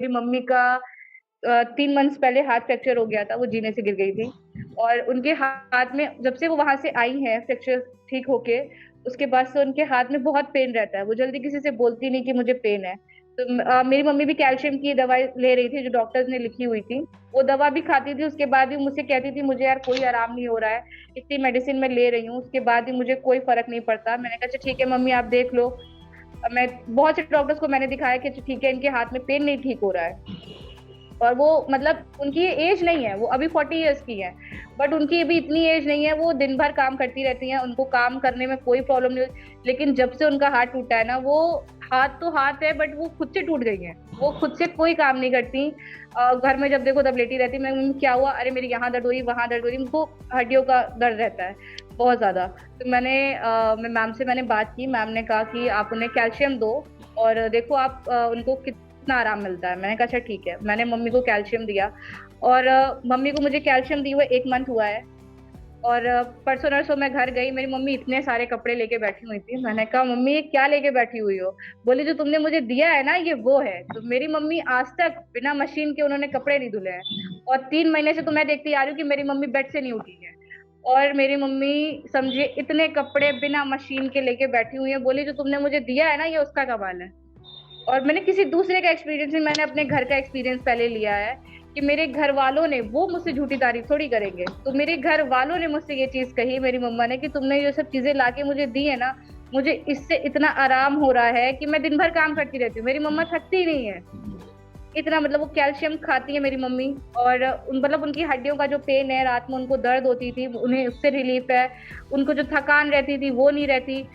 मेरी मम्मी का 3 मंथ्स पहले हाथ फ्रैक्चर हो गया था, वो जीने से गिर गई थी और उनके हाथ में जब से वो वहाँ से आई हैं फ्रैक्चर ठीक होके, उसके बाद से उनके हाथ में बहुत पेन रहता है। वो जल्दी किसी से बोलती नहीं कि मुझे पेन है। तो मेरी मम्मी भी कैल्शियम की दवाई ले रही थी जो डॉक्टर्स ने लिखी हुई थी। वो दवा भी खाती थी, उसके बाद भी मुझसे कहती थी मुझे यार कोई आराम नहीं हो रहा है, इतनी मेडिसिन मैं ले रही हूँ, उसके बाद भी मुझे कोई फ़र्क नहीं पड़ता। मैंने कहा अच्छा ठीक है मम्मी आप देख लो। मैं बहुत से डॉक्टर्स को मैंने दिखाया कि अच्छा ठीक है इनके हाथ में पेन नहीं ठीक हो रहा है। और वो मतलब उनकी एज नहीं है, वो अभी 40 इयर्स की है, बट उनकी अभी इतनी एज नहीं है, वो दिन भर काम करती रहती हैं, उनको काम करने में कोई प्रॉब्लम नहीं होती। लेकिन जब से उनका हाथ टूटा है ना, वो हाथ तो हाथ है बट वो खुद से टूट गई हैं। वो खुद से कोई काम नहीं करती। घर में जब देखो तब लेटी रहती। मैं मम्मी क्या हुआ? अरे मेरी यहाँ दर्द हो रही, वहाँ दर्द हो रही। उनको हड्डियों का दर्द रहता है बहुत ज्यादा। तो मैं मैम से मैंने बात की, मैम ने कहा कि आप उन्हें कैल्शियम दो और देखो आप उनको कितना आराम मिलता है। मैंने कहा अच्छा ठीक है। मैंने मम्मी को कैल्शियम दिया और मम्मी को मुझे कैल्शियम दिए हुए 1 मंथ हुआ है। और परसों नरसों मैं घर गई, मेरी मम्मी इतने सारे कपड़े लेके बैठी हुई थी। मैंने कहा मम्मी ये क्या लेके बैठी हुई हो? बोली जो तुमने मुझे दिया है ना ये वो है। तो मेरी मम्मी आज तक बिना मशीन के उन्होंने कपड़े नहीं धुले हैं। और 3 महीने से तो मैं देखती आ रही हूँ कि मेरी मम्मी बेड से नहीं उठी है। और मेरी मम्मी समझिए इतने कपड़े बिना मशीन के लेके बैठी हुई है। बोली जो तुमने मुझे दिया है ना ये उसका कमाल है। और मैंने किसी दूसरे का एक्सपीरियंस नहीं, मैंने अपने घर का एक्सपीरियंस पहले लिया है कि मेरे घर वालों ने, वो मुझसे झूठी तारीफ थोड़ी करेंगे, तो मेरे घर वालों ने मुझसे ये चीज कही, मेरी मम्मा ने, कि तुमने ये सब चीजें लाके मुझे दी है ना, मुझे इससे इतना आराम हो रहा है कि मैं दिन भर काम करती रहती हूँ। मेरी मम्मा थकती ही नहीं है इतना। मतलब वो कैल्शियम खाती है मेरी मम्मी। और मतलब उनकी हड्डियों का जो पेन है, रात में उनको दर्द होती थी, उन्हें उससे रिलीफ है। उनको जो थकान रहती थी वो नहीं रहती।